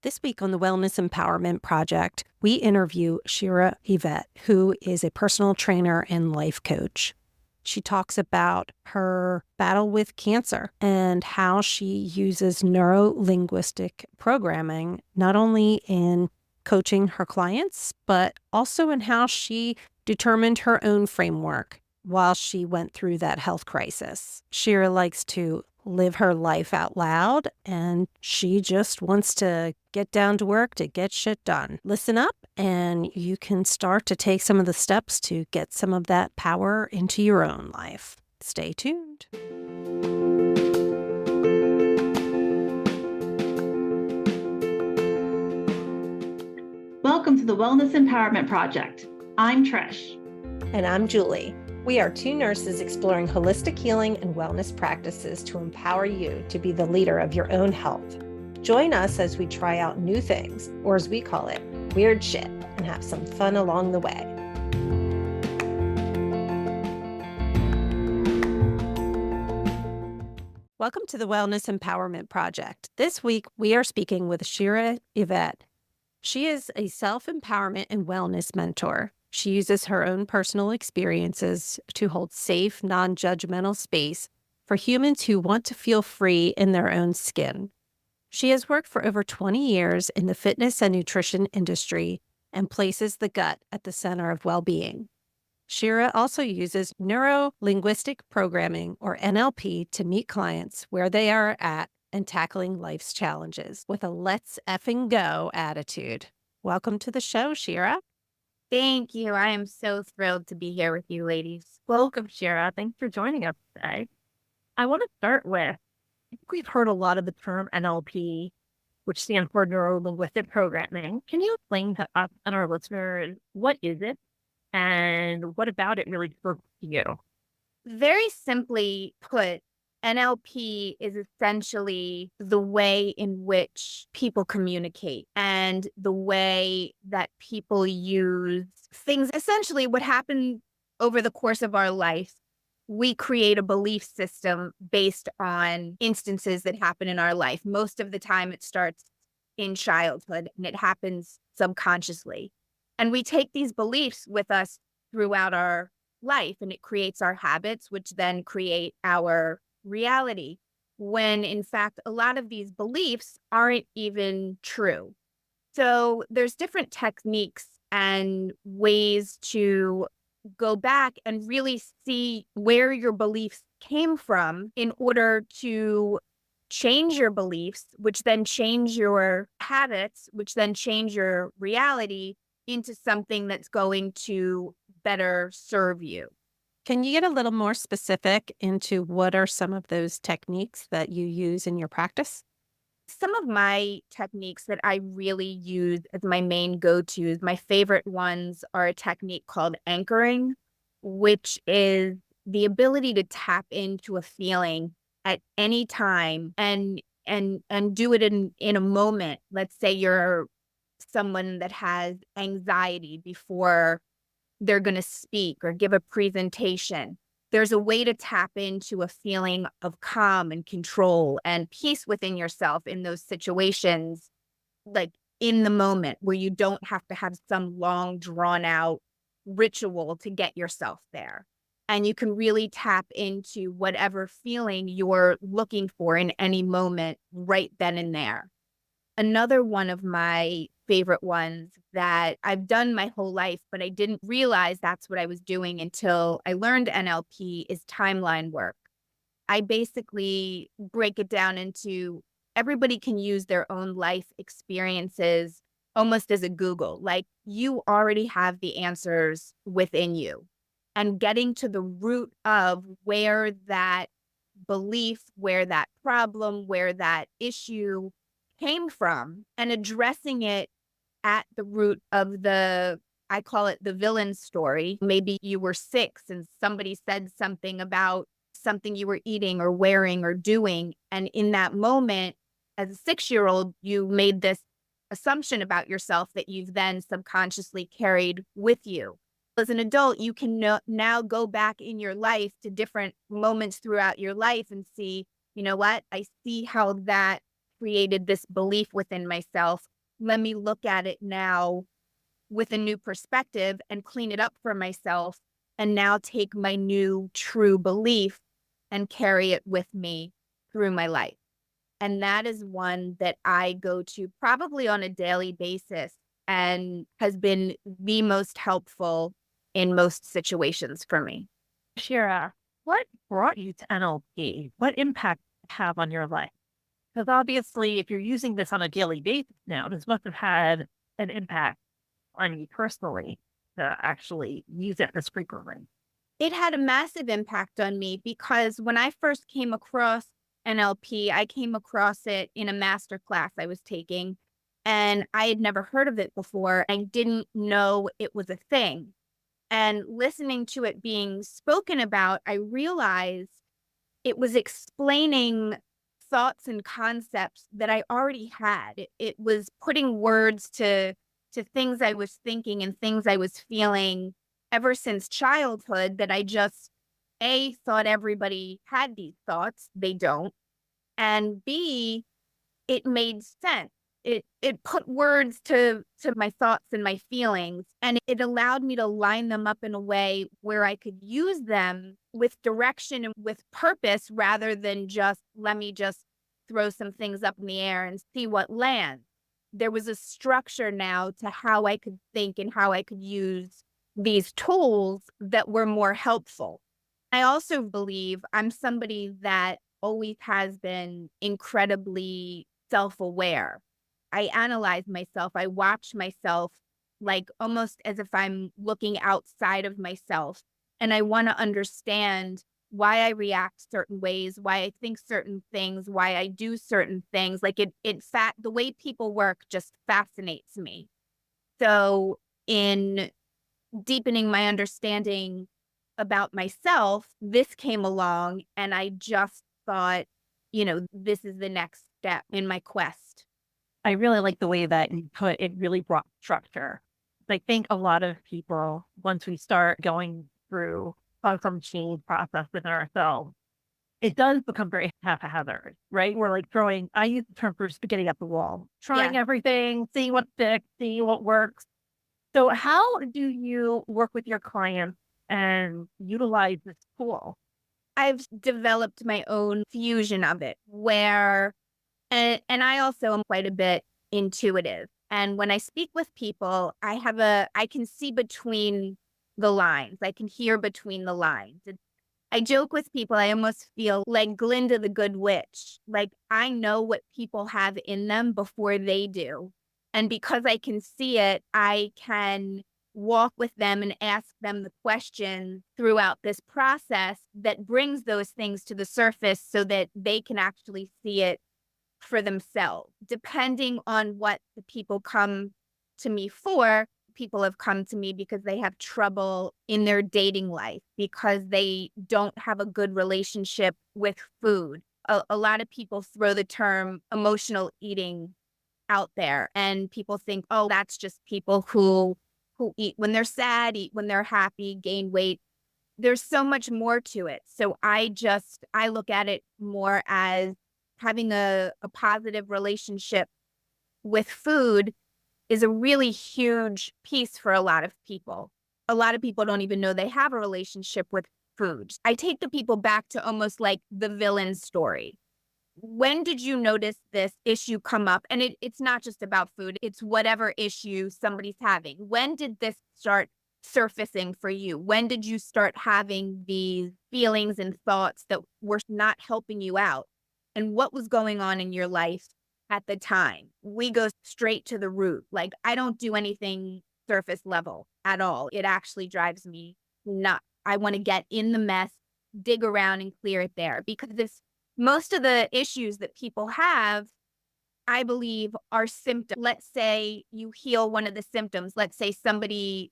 This week on the Wellness Empowerment Project, we interview Shira Evet, who is a personal trainer and life coach. She talks about her battle with cancer and how she uses neuro-linguistic programming, not only in coaching her clients, but also in how she determined her own framework while she went through that health crisis. Shira likes to live her life out loud, and she just wants to get down to work to get shit done. Listen up, and you can start to take some of the steps to get some of that power into your own life. Stay tuned. Welcome to the Wellness Empowerment Project. I'm Trish. And I'm Julie. We are two nurses exploring holistic healing and wellness practices to empower you to be the leader of your own health. Join us as we try out new things, or as we call it, weird shit, and have some fun along the way. Welcome to the Wellness Empowerment Project. This week, we are speaking with Shira Evet. She is a self-empowerment and wellness mentor. She uses her own personal experiences to hold safe, non-judgmental space for humans who want to feel free in their own skin. She has worked for over 20 years in the fitness and nutrition industry and places the gut at the center of well-being. Shira also uses Neuro-Linguistic Programming, or NLP, to meet clients where they are at and tackling life's challenges with a let's effing go attitude. Welcome to the show, Shira. Thank you. I am so thrilled to be here with you ladies. Welcome, Shira. Thanks for joining us today. I want to start with, I think we've heard a lot of the term NLP, which stands for Neuro-Linguistic Programming. Can you explain to us and our listeners, what is it and what about it really spoke to you? Very simply put, NLP is essentially the way in which people communicate and the way that people use things. Essentially, what happened over the course of our life, we create a belief system based on instances that happen in our life. Most of the time, it starts in childhood and it happens subconsciously. And we take these beliefs with us throughout our life, and it creates our habits, which then create our reality, when in fact a lot of these beliefs aren't even true. So there's different techniques and ways to go back and really see where your beliefs came from in order to change your beliefs, which then change your habits, which then change your reality into something that's going to better serve you. Can you get a little more specific into what are some of those techniques that you use in your practice? Some of my techniques that I really use as my main go-tos, my favorite ones are a technique called anchoring, which is the ability to tap into a feeling at any time and do it in a moment. Let's say you're someone that has anxiety before they're going to speak or give a presentation. There's a way to tap into a feeling of calm and control and peace within yourself in those situations, like in the moment, where you don't have to have some long drawn out ritual to get yourself there. And you can really tap into whatever feeling you're looking for in any moment right then and there. Another one of my favorite ones that I've done my whole life, but I didn't realize that's what I was doing until I learned NLP, is timeline work. I basically break it down into everybody can use their own life experiences almost as a Google. Like, you already have the answers within you. And getting to the root of where that belief, where that problem, where that issue came from, and addressing it at the root of I call it the villain story. Maybe you were 6 and somebody said something about something you were eating or wearing or doing. And in that moment, as a 6-year-old, you made this assumption about yourself that you've then subconsciously carried with you. As an adult, you can now go back in your life to different moments throughout your life and see, you know what? I see how that created this belief within myself. let me look at it now with a new perspective and clean it up for myself, and now take my new true belief and carry it with me through my life. And that is one that I go to probably on a daily basis and has been the most helpful in most situations for me. Shira, what brought you to NLP? What impact did it have on your life? Because obviously, if you're using this on a daily basis now, this must have had an impact on you personally to actually use it this frequently. It had a massive impact on me because when I first came across NLP, I came across it in a master class I was taking, and I had never heard of it before. I didn't know it was a thing. And listening to it being spoken about, I realized it was explaining thoughts and concepts that I already had. It was putting words to things I was thinking and things I was feeling ever since childhood that I just A, thought everybody had these thoughts. They don't. And B, it made sense. It put words to my thoughts and my feelings, and it allowed me to line them up in a way where I could use them with direction and with purpose rather than just let me just throw some things up in the air and see what lands. There was a structure now to how I could think and how I could use these tools that were more helpful. I also believe I'm somebody that always has been incredibly self-aware. I analyze myself. I watch myself like almost as if I'm looking outside of myself. And I want to understand why I react certain ways, why I think certain things, why I do certain things. Like the way people work just fascinates me. So in deepening my understanding about myself, this came along and I just thought, this is the next step in my quest. I really like the way that you put it really brought structure. I think a lot of people, once we start going through some change process within ourselves, it does become very haphazard, right? We're like I use the term for spaghetti at the wall, trying everything, seeing what sticks, seeing what works. So how do you work with your clients and utilize this tool? I've developed my own fusion of it where, and I also am quite a bit intuitive. And when I speak with people, I can see between the lines. I can hear between the lines. I joke with people, I almost feel like Glinda the Good Witch. Like I know what people have in them before they do. And because I can see it, I can walk with them and ask them the questions throughout this process that brings those things to the surface so that they can actually see it for themselves. Depending on what the people come to me for, people have come to me because they have trouble in their dating life, because they don't have a good relationship with food. A lot of people throw the term emotional eating out there, and people think, oh, that's just people who eat when they're sad, eat when they're happy, gain weight. There's so much more to it. So I look at it more as having a positive relationship with food is a really huge piece for a lot of people. A lot of people don't even know they have a relationship with food. I take the people back to almost like the villain story. When did you notice this issue come up? And it's not just about food. It's whatever issue somebody's having. When did this start surfacing for you? When did you start having these feelings and thoughts that were not helping you out? And what was going on in your life at the time? We go straight to the root. Like, I don't do anything surface level at all. It actually drives me nuts. I want to get in the mess, dig around and clear it there, because most of the issues that people have, I believe, are symptoms. Let's say you heal one of the symptoms. Let's say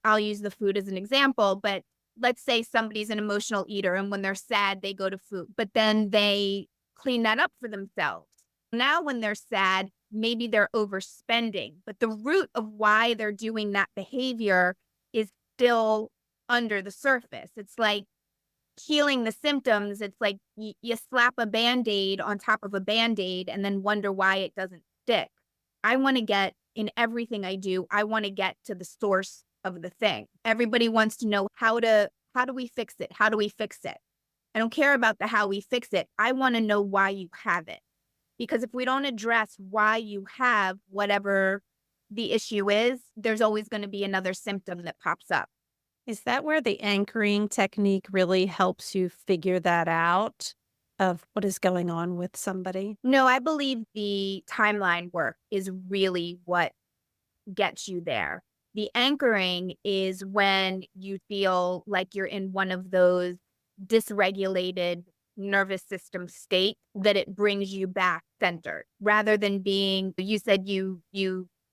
I'll use the food as an example, but let's say somebody's an emotional eater and when they're sad, they go to food, but then they clean that up for themselves. Now, when they're sad, maybe they're overspending, but the root of why they're doing that behavior is still under the surface. It's like healing the symptoms. It's like you slap a Band-Aid on top of a Band-Aid and then wonder why it doesn't stick. I want to get in everything I do, I want to get to the source of the thing. Everybody wants to know how do we fix it? How do we fix it? I don't care about the how we fix it. I want to know why you have it. Because if we don't address why you have whatever the issue is, there's always going to be another symptom that pops up. Is that where the anchoring technique really helps you figure that out of what is going on with somebody? No, I believe the timeline work is really what gets you there. The anchoring is when you feel like you're in one of those dysregulated nervous system state that it brings you back centered rather than being, you said you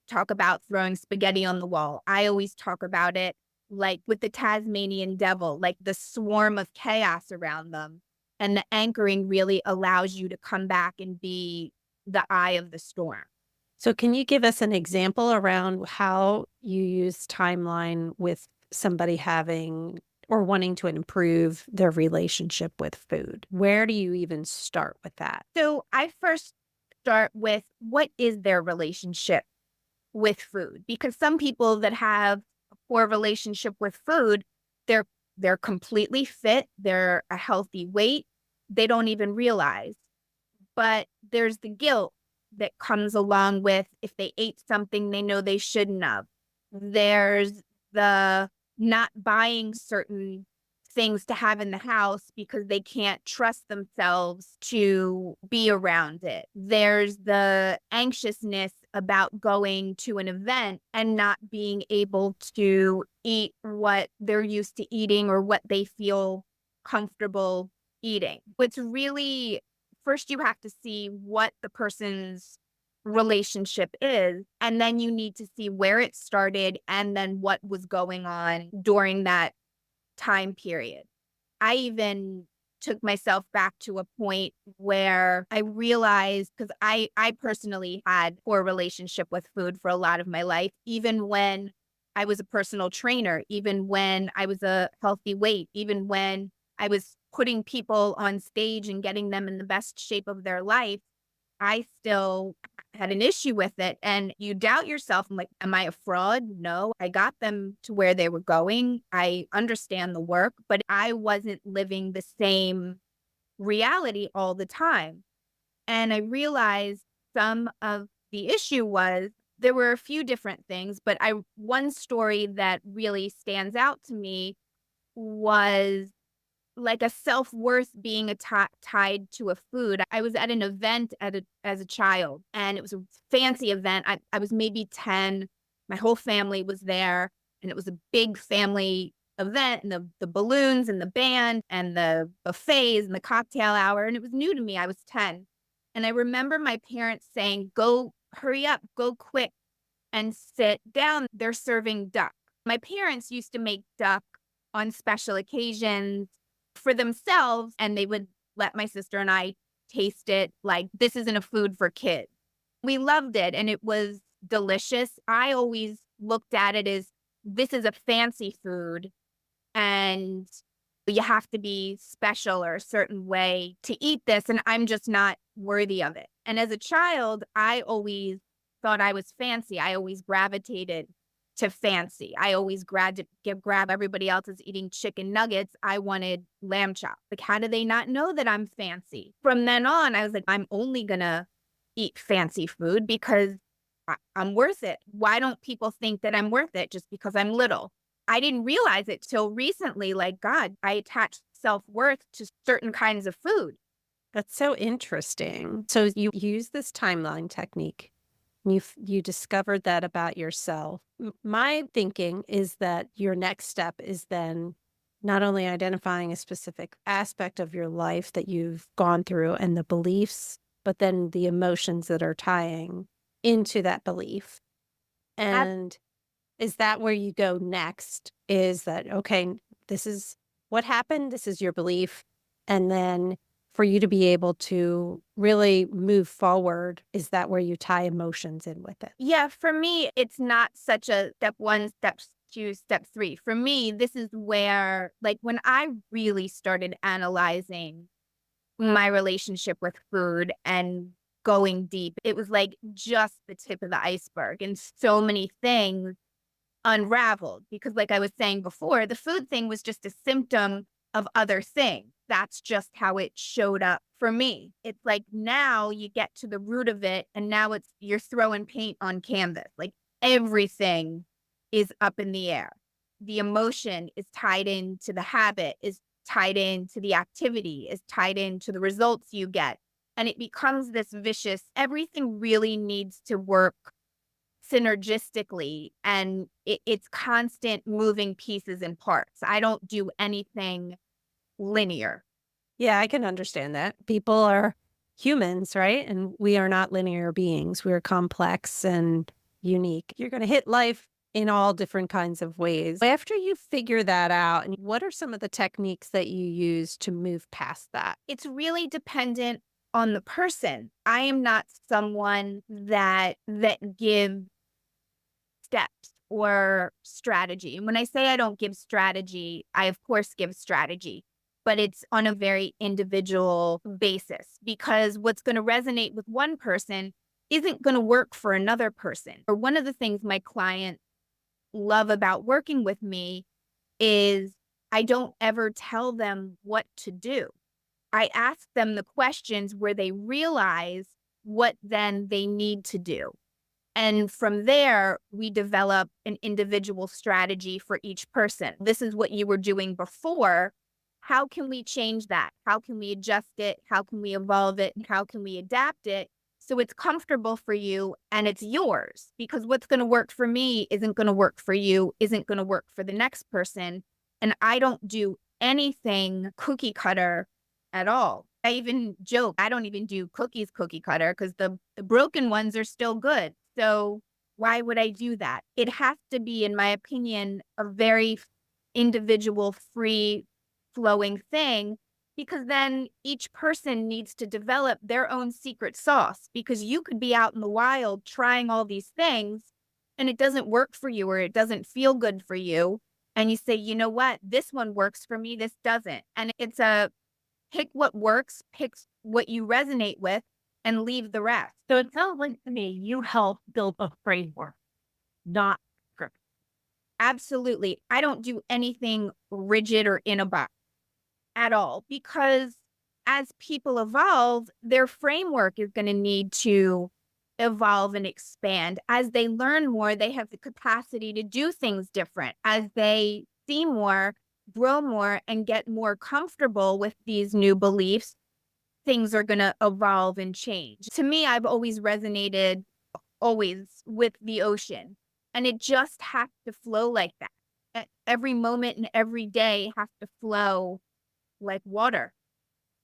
talk about throwing spaghetti on the wall. I always talk about it like with the Tasmanian devil, like the swarm of chaos around them. And the anchoring really allows you to come back and be the eye of the storm. So can you give us an example around how you use timeline with somebody having or wanting to improve their relationship with food? Where do you even start with that? So I first start with what is their relationship with food? Because some people that have a poor relationship with food, they're completely fit, they're a healthy weight, they don't even realize. But there's the guilt that comes along with if they ate something they know they shouldn't have. There's the not buying certain things to have in the house because they can't trust themselves to be around it. There's the anxiousness about going to an event and not being able to eat what they're used to eating or what they feel comfortable eating. It's really, first you have to see what the person's relationship is, and then you need to see where it started and then what was going on during that time period. I even took myself back to a point where I realized, because I personally had poor relationship with food for a lot of my life, even when I was a personal trainer, even when I was a healthy weight, even when I was putting people on stage and getting them in the best shape of their life, I still had an issue with it. And you doubt yourself. I'm like, am I a fraud? No, I got them to where they were going. I understand the work, but I wasn't living the same reality all the time. And I realized some of the issue was there were a few different things, but one story that really stands out to me was like a self-worth being tied to a food. I was at an event as a child, and it was a fancy event. I was maybe 10. My whole family was there, and it was a big family event, and the balloons and the band and the buffets and the cocktail hour, and it was new to me. I was 10. And I remember my parents saying, "Go, hurry up, go quick and sit down. They're serving duck." My parents used to make duck on special occasions for themselves, and they would let my sister and I taste it like, this isn't a food for kids. We loved it, and it was delicious. I always looked at it as this is a fancy food, and you have to be special or a certain way to eat this, and I'm just not worthy of it. And as a child, I always thought I was fancy. I always gravitated to fancy. I always grab everybody else is eating chicken nuggets. I wanted lamb chop. Like, how do they not know that I'm fancy? From then on, I was like, I'm only gonna eat fancy food because I'm worth it. Why don't people think that I'm worth it just because I'm little? I didn't realize it till recently. Like, God, I attach self-worth to certain kinds of food. That's so interesting. So you use this timeline technique. You discovered that about yourself. My thinking is that your next step is then not only identifying a specific aspect of your life that you've gone through and the beliefs, but then the emotions that are tying into that belief. And is that where you go next? Is that, okay, this is what happened, this is your belief, and then for you to be able to really move forward, is that where you tie emotions in with it? Yeah, for me, it's not such a step 1, step 2, step 3. For me, this is where, like, when I really started analyzing my relationship with food and going deep. It was like just the tip of the iceberg, and so many things unraveled because, like I was saying before, the food thing was just a symptom of other things. That's just how it showed up for me. It's like now you get to the root of it, and now you're throwing paint on canvas. Like everything is up in the air. The emotion is tied into the habit, is tied into the activity, is tied into the results you get. And it becomes this vicious, everything really needs to work synergistically, and it's constant moving pieces and parts. I don't do anything linear. Yeah, I can understand that. People are humans, right? And we are not linear beings. We're complex and unique. You're going to hit life in all different kinds of ways. After you figure that out, and what are some of the techniques that you use to move past that? It's really dependent on the person. I am not someone that gives steps or strategy. And when I say I don't give strategy, I of course give strategy, but it's on a very individual basis, because what's going to resonate with one person isn't going to work for another person. Or one of the things my clients love about working with me is I don't ever tell them what to do. I ask them the questions where they realize what then they need to do. And from there, we develop an individual strategy for each person. This is what you were doing before. How can we change that? How can we adjust it? How can we evolve it? And how can we adapt it so it's comfortable for you and it's yours? Because what's going to work for me isn't going to work for you, isn't going to work for the next person. And I don't do anything cookie cutter at all. I even joke, I don't even do cookies cookie cutter because the broken ones are still good. So why would I do that? It has to be, in my opinion, a very individual, free flowing thing, because then each person needs to develop their own secret sauce, because you could be out in the wild trying all these things and it doesn't work for you, or it doesn't feel good for you. And you say, you know what? This one works for me. This doesn't. And it's a pick what works, pick what you resonate with, and leave the rest. So it sounds like to me you help build a framework, not script. Absolutely. I don't do anything rigid or in a box at all, because as people evolve, their framework is going to need to evolve and expand. As they learn more, they have the capacity to do things different. As they see more, grow more, and get more comfortable with these new beliefs, things are going to evolve and change. To me, I've always resonated with the ocean, and it just has to flow like that. Every moment and every day has to flow like water.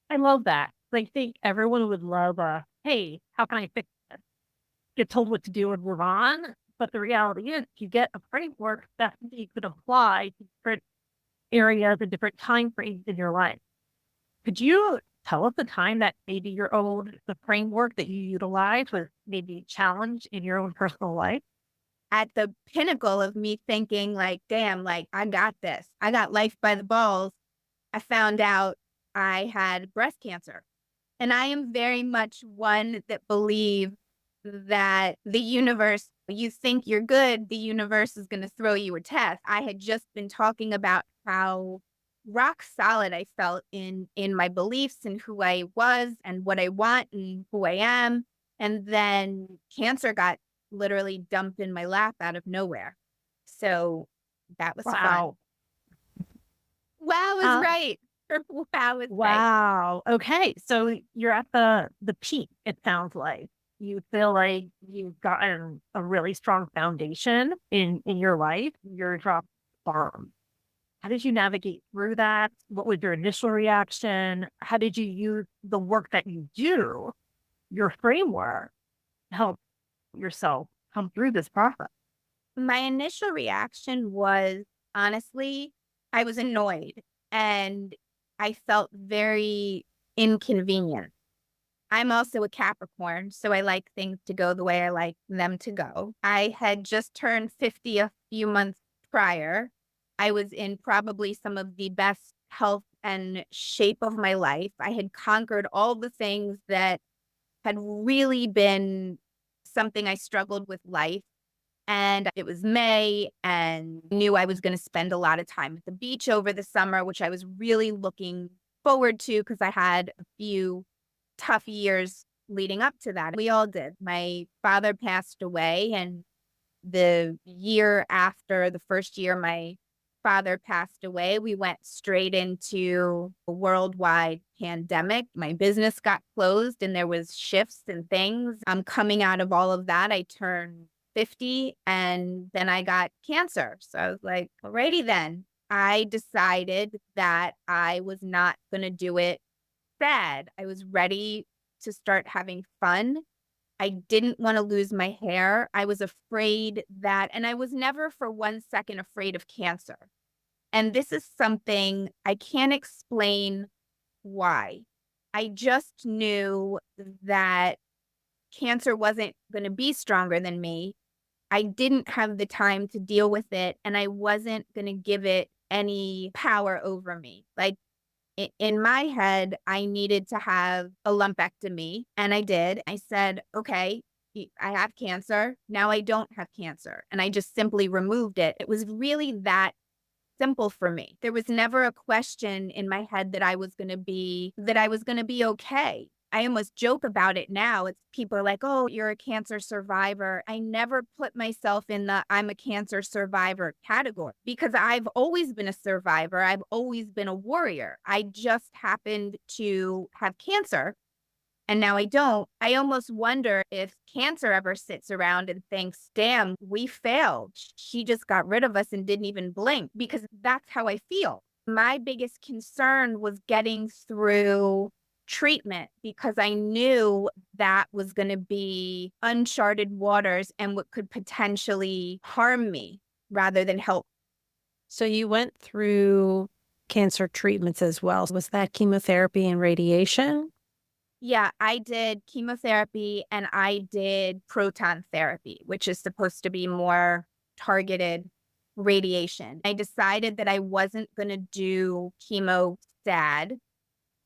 I love that. I think everyone would love hey, how can I fix this? Get told what to do and move on. But the reality is you get a framework that you could apply to different areas and different time frames in your life. Could you tell us the time that maybe the framework that you utilize was maybe challenged in your own personal life? At the pinnacle of me thinking like, damn, like I got this. I got life by the balls. I found out I had breast cancer. And I am very much one that believes that the universe, you think you're good, the universe is going to throw you a test. I had just been talking about how rock solid I felt in my beliefs and who I was and what I want and who I am. And then cancer got literally dumped in my lap out of nowhere. So that was fun. Wow is right. Wow is right. Wow. Okay. So you're at the peak, it sounds like. You feel like you've gotten a really strong foundation in your life. You're dropped bomb. How did you navigate through that? What was your initial reaction? How did you use the work that you do, your framework, to help yourself come through this process? My initial reaction was, honestly, I was annoyed and I felt very inconvenient. I'm also a Capricorn, so I like things to go the way I like them to go. I had just turned 50 a few months prior. I was in probably some of the best health and shape of my life. I had conquered all the things that had really been something I struggled with life. And it was May and knew I was going to spend a lot of time at the beach over the summer, which I was really looking forward to because I had a few tough years leading up to that. We all did. My father passed away, and the year after, the first year my father passed away, we went straight into a worldwide pandemic. My business got closed and there was shifts and things. I'm coming out of all of that. I turned 50 and then I got cancer. So I was like, alrighty then. I decided that I was not going to do it sad. I was ready to start having fun. I didn't want to lose my hair. I was afraid that, and I was never for 1 second afraid of cancer. And this is something I can't explain why. I just knew that cancer wasn't going to be stronger than me. I didn't have the time to deal with it, and I wasn't going to give it any power over me. Like, in my head, I needed to have a lumpectomy, and I did. I said, okay, I have cancer. Now I don't have cancer. And I just simply removed it. It was really that simple for me. There was never a question in my head that I was going to be okay. I almost joke about it now. It's people are like, oh, you're a cancer survivor. I never put myself in the I'm a cancer survivor category because I've always been a survivor. I've always been a warrior. I just happened to have cancer and now I don't. I almost wonder if cancer ever sits around and thinks, damn, we failed. She just got rid of us and didn't even blink, because that's how I feel. My biggest concern was getting through treatment because I knew that was going to be uncharted waters and what could potentially harm me rather than help. So you went through cancer treatments as well. Was that chemotherapy and radiation? Yeah, I did chemotherapy and I did proton therapy, which is supposed to be more targeted radiation. I decided that I wasn't going to do chemo sad.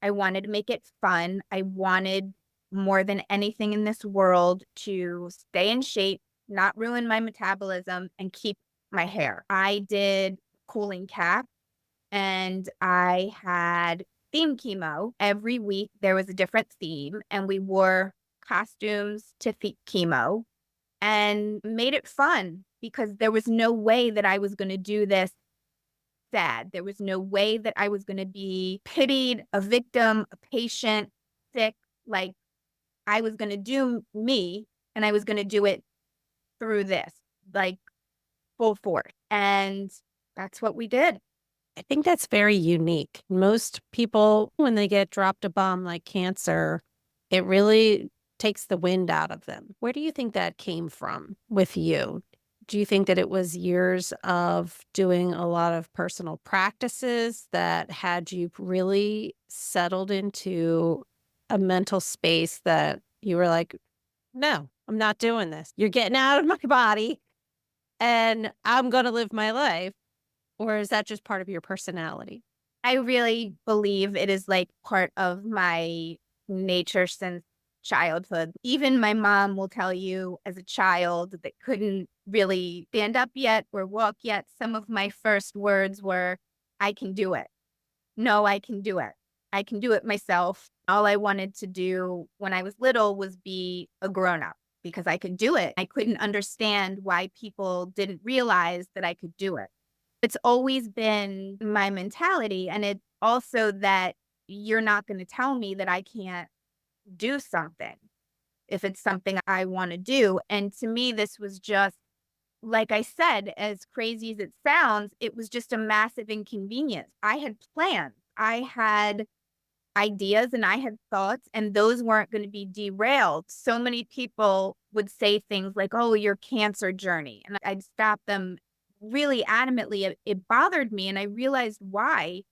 I wanted to make it fun. I wanted more than anything in this world to stay in shape, not ruin my metabolism, and keep my hair. I did cooling cap and I had theme chemo. Every week there was a different theme and we wore costumes to chemo and made it fun because there was no way that I was going to do this sad. There was no way that I was going to be pitied, a victim, a patient, sick. Like, I was going to do me and I was going to do it through this, like, full force. And that's what we did. I think that's very unique. Most people, when they get dropped a bomb like cancer, it really takes the wind out of them. Where do you think that came from with you? Do you think that it was years of doing a lot of personal practices that had you really settled into a mental space that you were like, no, I'm not doing this. You're getting out of my body and I'm going to live my life? Or is that just part of your personality? I really believe it is like part of my nature since childhood. Even my mom will tell you as a child that couldn't really stand up yet or walk yet, some of my first words were, I can do it. No, I can do it. I can do it myself. All I wanted to do when I was little was be a grown-up because I could do it. I couldn't understand why people didn't realize that I could do it. It's always been my mentality. And it's also that you're not going to tell me that I can't do something if it's something I want to do. And to me, this was just, like I said, as crazy as it sounds, it was just a massive inconvenience. I had plans, I had ideas, and I had thoughts, and those weren't going to be derailed. So many people would say things like, oh, your cancer journey. And I'd stop them really adamantly. It bothered me and I realized why.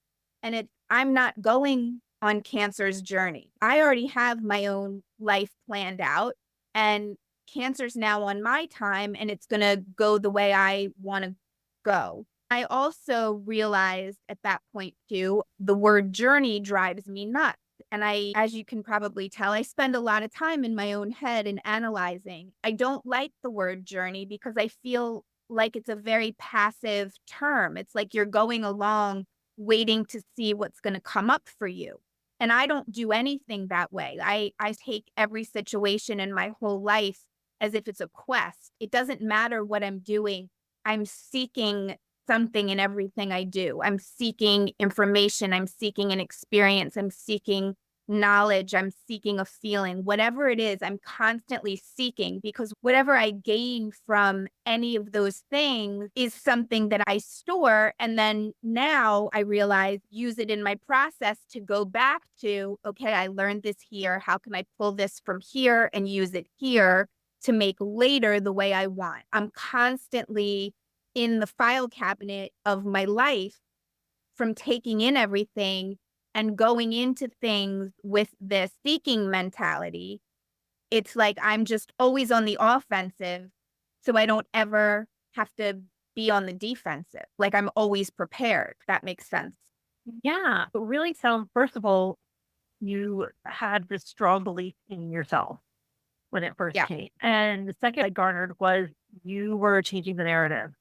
And I'm not going on cancer's journey. I already have my own life planned out and cancer's now on my time and it's going to go the way I want to go. I also realized at that point too, the word journey drives me nuts. And as you can probably tell, I spend a lot of time in my own head and analyzing. I don't like the word journey because I feel like it's a very passive term. It's like you're going along waiting to see what's going to come up for you. And I don't do anything that way. I take every situation in my whole life as if it's a quest. It doesn't matter what I'm doing. I'm seeking something in everything I do. I'm seeking information. I'm seeking an experience. I'm seeking knowledge. I'm seeking a feeling. Whatever it is, I'm constantly seeking, because whatever I gain from any of those things is something that I store. And then now I realize, use it in my process to go back to, okay, I learned this here. How can I pull this from here and use it here to make later the way I want? I'm constantly in the file cabinet of my life, from taking in everything and going into things with this seeking mentality. It's like I'm just always on the offensive, so I don't ever have to be on the defensive. Like I'm always prepared. That makes sense. Yeah. It really sounds, first of all, you had this strong belief in yourself when it first Yeah. came. And the second I garnered was you were changing the narrative.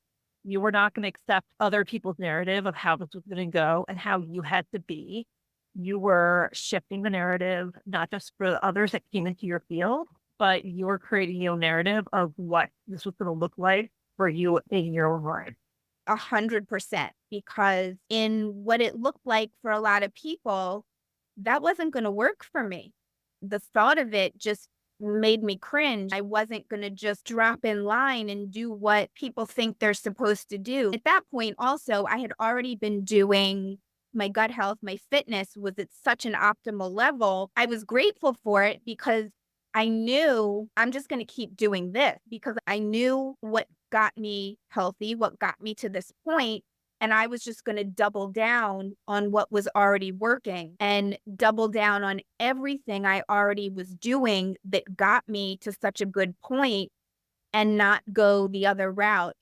You were not going to accept other people's narrative of how this was going to go and how you had to be. You were shifting the narrative, not just for the others that came into your field, but you were creating your own narrative of what this was going to look like for you in your own mind. 100%. Because in what it looked like for a lot of people, that wasn't going to work for me. The thought of it just made me cringe. I wasn't going to just drop in line and do what people think they're supposed to do. At that point, also, I had already been doing my gut health. My fitness was at such an optimal level. I was grateful for it because I knew I'm just going to keep doing this, because I knew what got me healthy, what got me to this point. And I was just going to double down on what was already working and double down on everything I already was doing that got me to such a good point, and not go the other route.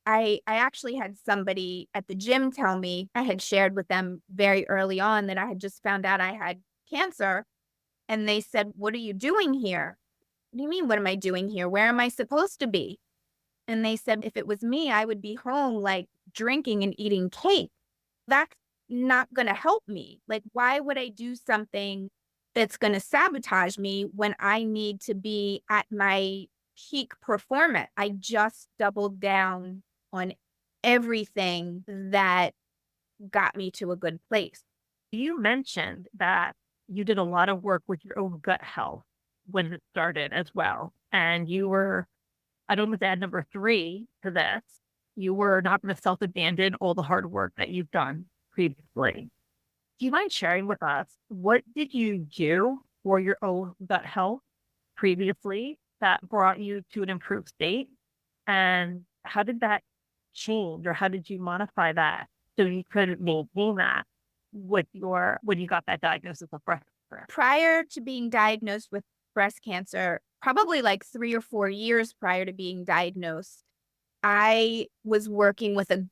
I actually had somebody at the gym tell me, I had shared with them very early on that I had just found out I had cancer. And they said, "What are you doing here?" "What do you mean, what am I doing here? Where am I supposed to be?" And they said, "If it was me, I would be home, like drinking and eating cake. That's not going to help me. Like, why would I do something that's going to sabotage me when I need to be at my peak performance?" I just doubled down on everything that got me to a good place. You mentioned that you did a lot of work with your own gut health when it started as well. And you were, I don't know, add number 3 to this. You were not going to self-abandon all the hard work that you've done previously. Do you mind sharing with us, what did you do for your own gut health previously that brought you to an improved state? And how did that change, or how did you modify that so you could maintain that with when you got that diagnosis of breast cancer? Prior to being diagnosed with breast cancer, probably like 3 or 4 years prior to being diagnosed, I was working with an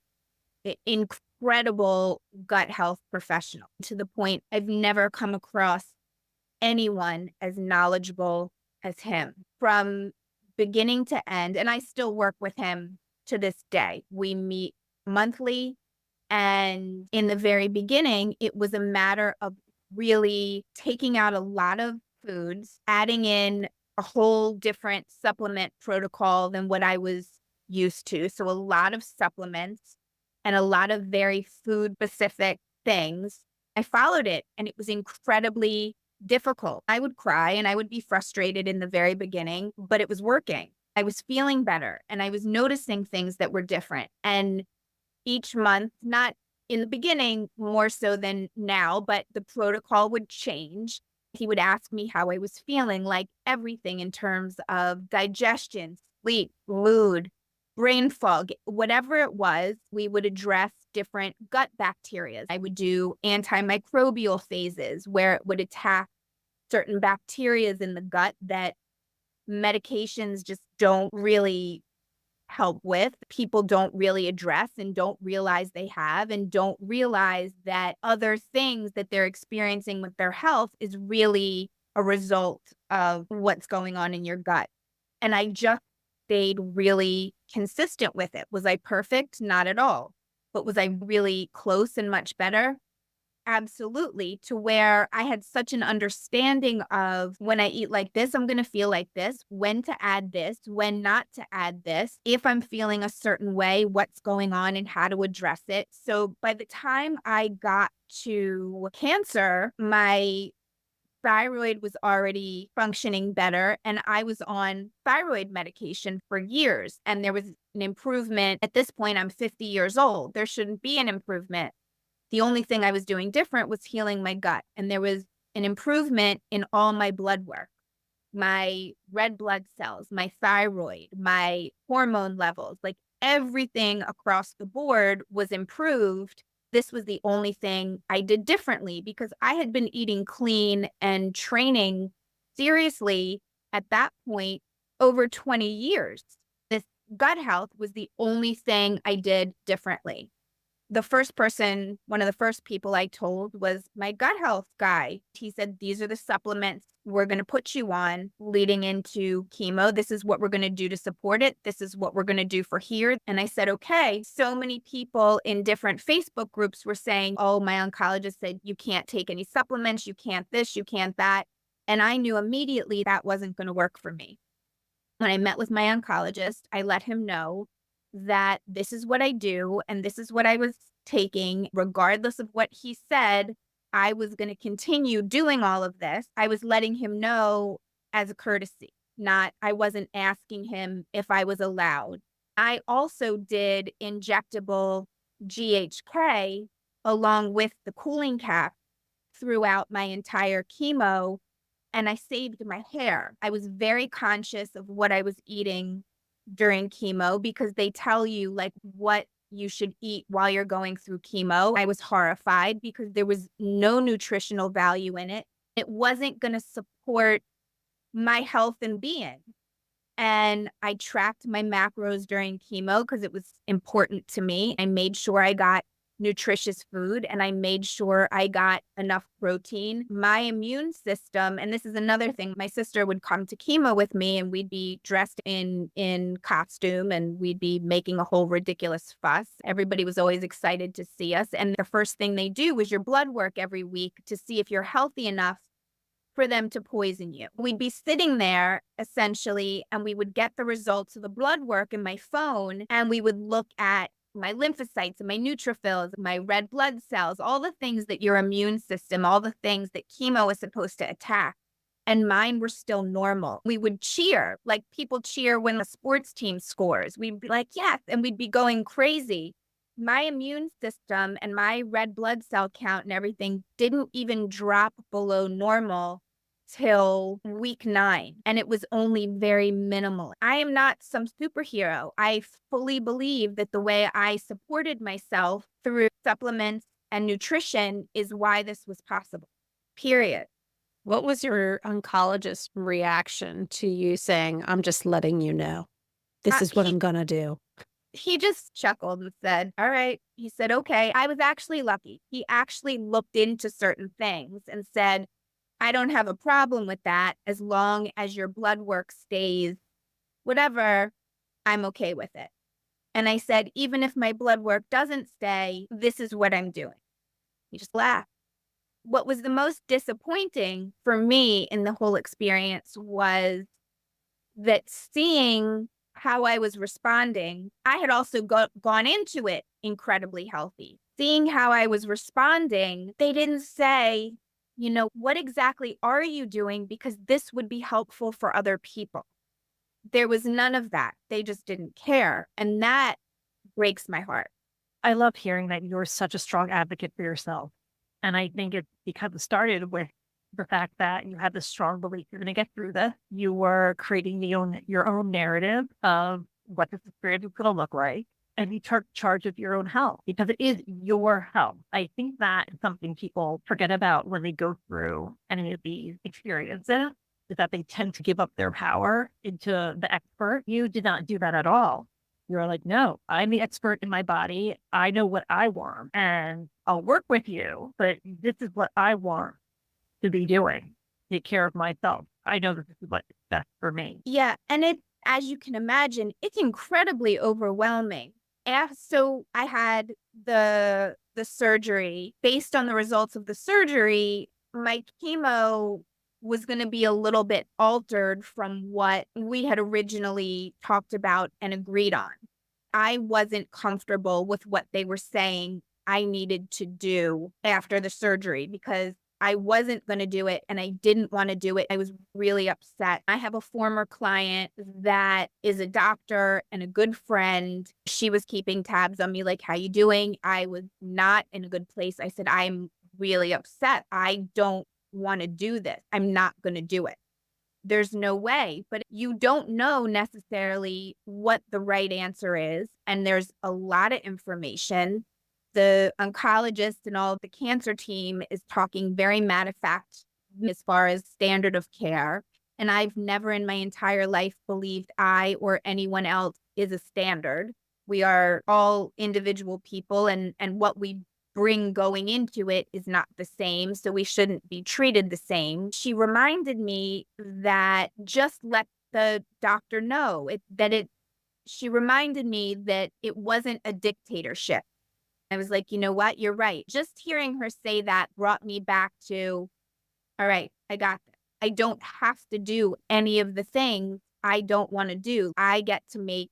incredible gut health professional, to the point I've never come across anyone as knowledgeable as him from beginning to end. And I still work with him to this day. We meet monthly. And in the very beginning, it was a matter of really taking out a lot of foods, adding in a whole different supplement protocol than what I was used to. So a lot of supplements and a lot of very food specific things. I followed it, and it was incredibly difficult. I would cry and I would be frustrated in the very beginning, but it was working. I was feeling better and I was noticing things that were different. And each month, not in the beginning more so than now, but the protocol would change. He would ask me how I was feeling, like everything in terms of digestion, sleep, mood, brain fog, whatever it was. We would address different gut bacteria. I would do antimicrobial phases where it would attack certain bacteria in the gut that medications just don't really help with, people don't really address and don't realize they have, and don't realize that other things that they're experiencing with their health is really a result of what's going on in your gut. And I just stayed really consistent with it. Was I perfect? Not at all. But was I really close and much better? Absolutely. To where I had such an understanding of when I eat like this, I'm going to feel like this, when to add this, when not to add this, if I'm feeling a certain way, what's going on and how to address it. So by the time I got to cancer, my thyroid was already functioning better, and I was on thyroid medication for years, and there was an improvement. At this point, I'm 50 years old. There shouldn't be an improvement. The only thing I was doing different was healing my gut, and there was an improvement in all my blood work, my red blood cells, my thyroid, my hormone levels, like everything across the board was improved. This was the only thing I did differently because I had been eating clean and training seriously at that point over 20 years. This gut health was the only thing I did differently. One of the first people I told was my gut health guy. He said, these are the supplements we're going to put you on leading into chemo. This is what we're going to do to support it. This is what we're going to do for here. And I said, okay. So many people in different Facebook groups were saying, oh, my oncologist said, you can't take any supplements. You can't this, you can't that. And I knew immediately that wasn't going to work for me. When I met with my oncologist, I let him know that this is what I do and this is what I was taking. Regardless of what he said, I was going to continue doing all of this. I was letting him know as a courtesy, I wasn't asking him if I was allowed. I also did injectable GHK along with the cooling cap throughout my entire chemo, and I saved my hair. I was very conscious of what I was eating during chemo because they tell you like what you should eat while you're going through chemo. I was horrified because there was no nutritional value in it. It wasn't going to support my health and being. And I tracked my macros during chemo because it was important to me. I made sure I got nutritious food and I made sure I got enough protein. My immune system, and this is another thing, my sister would come to chemo with me and we'd be dressed in costume and we'd be making a whole ridiculous fuss. Everybody was always excited to see us. And the first thing they do was your blood work every week to see if you're healthy enough for them to poison you. We'd be sitting there essentially, and we would get the results of the blood work in my phone, and we would look at my lymphocytes and my neutrophils, my red blood cells, all the things that your immune system, all the things that chemo is supposed to attack. And mine were still normal. We would cheer, like people cheer when the sports team scores. We'd be like, yes, and we'd be going crazy. My immune system and my red blood cell count and everything didn't even drop below normal till week 9. And it was only very minimal. I am not some superhero. I fully believe that the way I supported myself through supplements and nutrition is why this was possible, period. What was your oncologist reaction to you saying, I'm just letting you know, this is what I'm going to do? He just chuckled and said, all right. He said, okay. I was actually lucky. He actually looked into certain things and said, I don't have a problem with that as long as your blood work stays whatever, I'm okay with it. And I said, even if my blood work doesn't stay, this is what I'm doing. He just laughed. What was the most disappointing for me in the whole experience was that seeing how I was responding, I had also gone into it incredibly healthy. Seeing how I was responding, they didn't say, what exactly are you doing? Because this would be helpful for other people. There was none of that. They just didn't care. And that breaks my heart. I love hearing that you're such a strong advocate for yourself. And I think it's because it started with the fact that you had this strong belief you're going to get through this. You were creating your own narrative of what this experience is going to look like. And you took charge of your own health because it is your health. I think that is something people forget about when they go through any of these experiences, is that they tend to give up their power into the expert. You did not do that at all. You're like, no, I'm the expert in my body. I know what I want and I'll work with you, but this is what I want to be doing. Take care of myself. I know that this is what's best for me. Yeah, and as you can imagine, it's incredibly overwhelming. So I had the surgery. Based on the results of the surgery, my chemo was going to be a little bit altered from what we had originally talked about and agreed on. I wasn't comfortable with what they were saying I needed to do after the surgery because I wasn't going to do it and I didn't want to do it. I was really upset. I have a former client that is a doctor and a good friend. She was keeping tabs on me, like, how you doing? I was not in a good place. I said, I'm really upset. I don't want to do this. I'm not going to do it. There's no way, but you don't know necessarily what the right answer is. And there's a lot of information. The oncologist and all of the cancer team is talking very matter of fact as far as standard of care. And I've never in my entire life believed I or anyone else is a standard. We are all individual people, and what we bring going into it is not the same, so we shouldn't be treated the same. She reminded me that just let the doctor know she reminded me that it wasn't a dictatorship. I was like, you know what? You're right. Just hearing her say that brought me back to, all right, I got this. I don't have to do any of the things I don't want to do. I get to make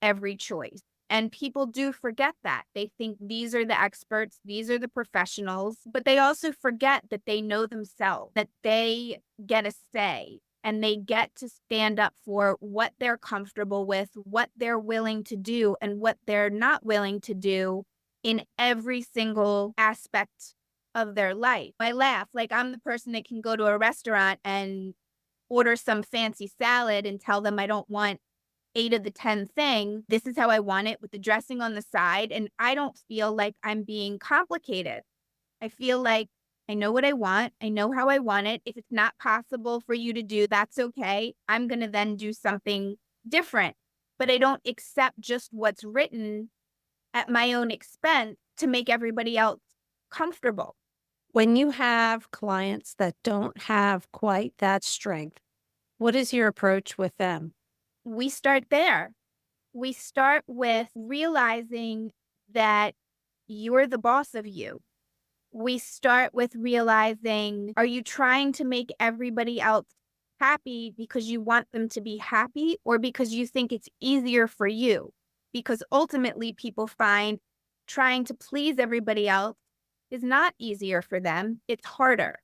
every choice. And people do forget that. They think these are the experts, these are the professionals, but they also forget that they know themselves, that they get a say and they get to stand up for what they're comfortable with, what they're willing to do, and what they're not willing to do in every single aspect of their life. I laugh, like I'm the person that can go to a restaurant and order some fancy salad and tell them I don't want 8 of the 10 things. This is how I want it with the dressing on the side. And I don't feel like I'm being complicated. I feel like I know what I want. I know how I want it. If it's not possible for you to do, that's okay. I'm going to then do something different. But I don't accept just what's written at my own expense to make everybody else comfortable. When you have clients that don't have quite that strength, what is your approach with them? We start there. We start with realizing that you're the boss of you. We start with realizing, are you trying to make everybody else happy because you want them to be happy or because you think it's easier for you? Because ultimately people find trying to please everybody else is not easier for them. It's harder.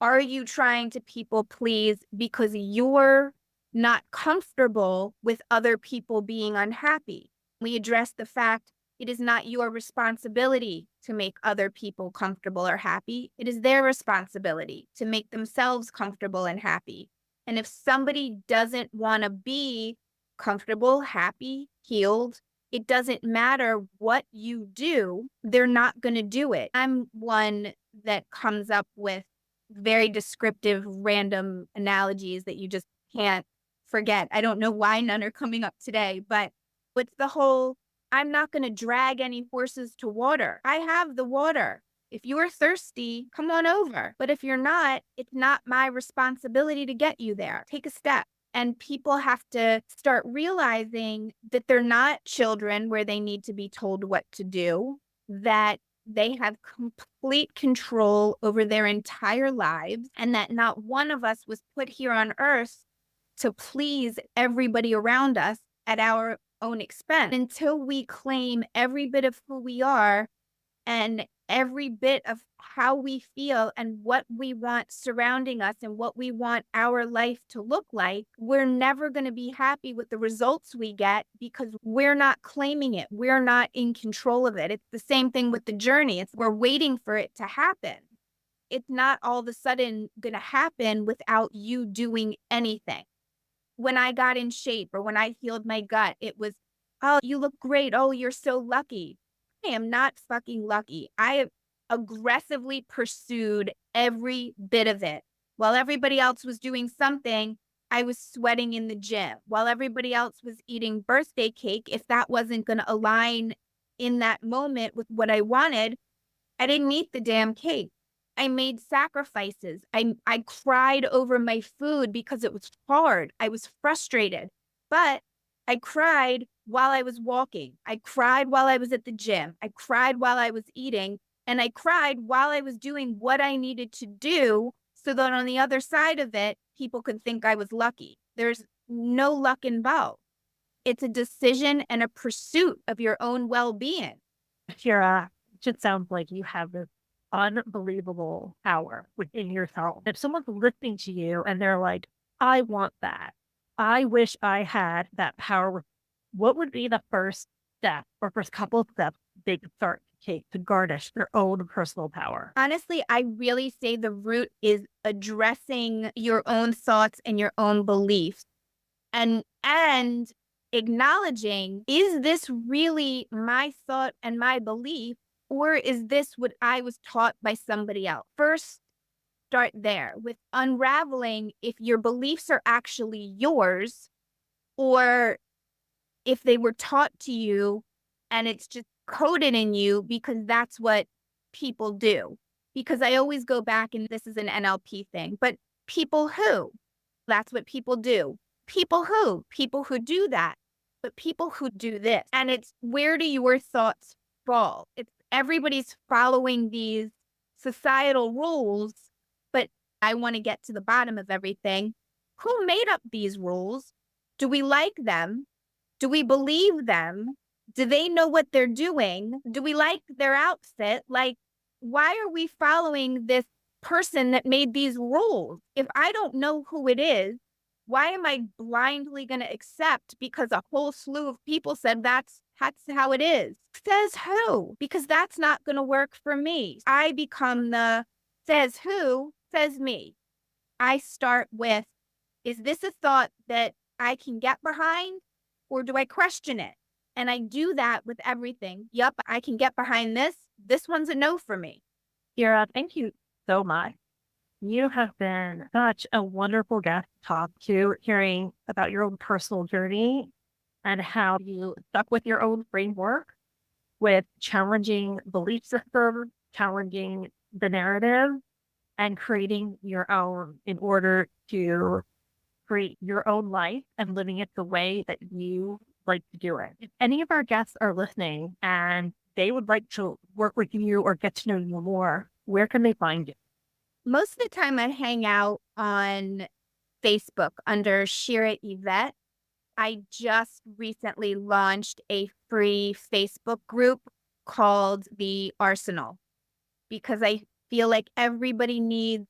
Are you trying to people please because you're not comfortable with other people being unhappy? We address the fact it is not your responsibility to make other people comfortable or happy. It is their responsibility to make themselves comfortable and happy. And if somebody doesn't want to be comfortable, happy, healed, it doesn't matter what you do, they're not going to do it. I'm one that comes up with very descriptive, random analogies that you just can't forget. I don't know why none are coming up today, but it's the whole, I'm not going to drag any horses to water. I have the water. If you're thirsty, come on over. But if you're not, it's not my responsibility to get you there. Take a step. And people have to start realizing that they're not children where they need to be told what to do, that they have complete control over their entire lives, and that not one of us was put here on earth to please everybody around us at our own expense. Until we claim every bit of who we are and every bit of how we feel and what we want surrounding us and what we want our life to look like, we're never going to be happy with the results we get because we're not claiming it. We're not in control of it. It's the same thing with the journey. We're waiting for it to happen. It's not all of a sudden going to happen without you doing anything. When I got in shape or when I healed my gut, it was, oh, you look great. Oh, you're so lucky. I am not fucking lucky. I have aggressively pursued every bit of it. While everybody else was doing something, I was sweating in the gym while everybody else was eating birthday cake. If that wasn't going to align in that moment with what I wanted, I didn't eat the damn cake. I made sacrifices. I cried over my food because it was hard. I was frustrated, but I cried while I was walking. I cried while I was at the gym. I cried while I was eating, and I cried while I was doing what I needed to do so that on the other side of it, people could think I was lucky. There's no luck involved. It's a decision and a pursuit of your own well-being. Shira, it just sounds like you have this unbelievable power within yourself. If someone's listening to you and they're like, I want that, I wish I had that power, what would be the first step or first couple of steps they could start to take to garnish their own personal power? Honestly, I really say the root is addressing your own thoughts and your own beliefs and acknowledging, is this really my thought and my belief, or is this what I was taught by somebody else? First, start there with unraveling if your beliefs are actually yours or if they were taught to you and it's just coded in you because that's what people do. Because I always go back, and this is an NLP thing, but people who, that's what people do. People who do that, but people who do this. And it's, where do your thoughts fall? It's everybody's following these societal rules, but I want to get to the bottom of everything. Who made up these rules? Do we like them? Do we believe them? Do they know what they're doing? Do we like their outfit? Like, why are we following this person that made these rules? If I don't know who it is, why am I blindly going to accept because a whole slew of people said that's how it is? Says who? Because that's not going to work for me. I become the says who, says me. I start with, is this a thought that I can get behind, or do I question it? And I do that with everything. Yup, I can get behind this. This one's a no for me. Shira, thank you so much. You have been such a wonderful guest to talk to, hearing about your own personal journey and how you stuck with your own framework with challenging belief systems, challenging the narrative, and creating your own in order to create your own life and living it the way that you like to do it. If any of our guests are listening and they would like to work with you or get to know you more, where can they find you? Most of the time I hang out on Facebook under Shira Evet. I just recently launched a free Facebook group called The Arsenal because I feel like everybody needs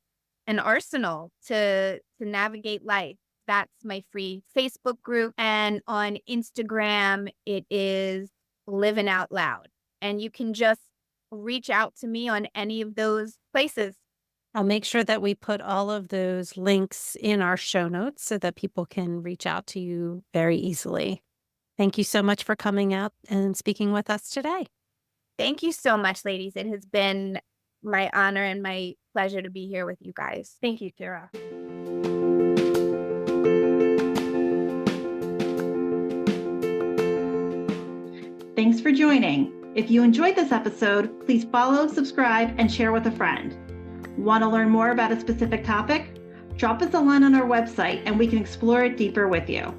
an arsenal to navigate life. That's my free Facebook group. And on Instagram, it is Living Out Loud. And you can just reach out to me on any of those places. I'll make sure that we put all of those links in our show notes so that people can reach out to you very easily. Thank you so much for coming out and speaking with us today. Thank you so much, ladies. It has been my honor and my pleasure to be here with you guys. Thank you, Shira. Thanks for joining. If you enjoyed this episode, please follow, subscribe, and share with a friend. Want to learn more about a specific topic? Drop us a line on our website and we can explore it deeper with you.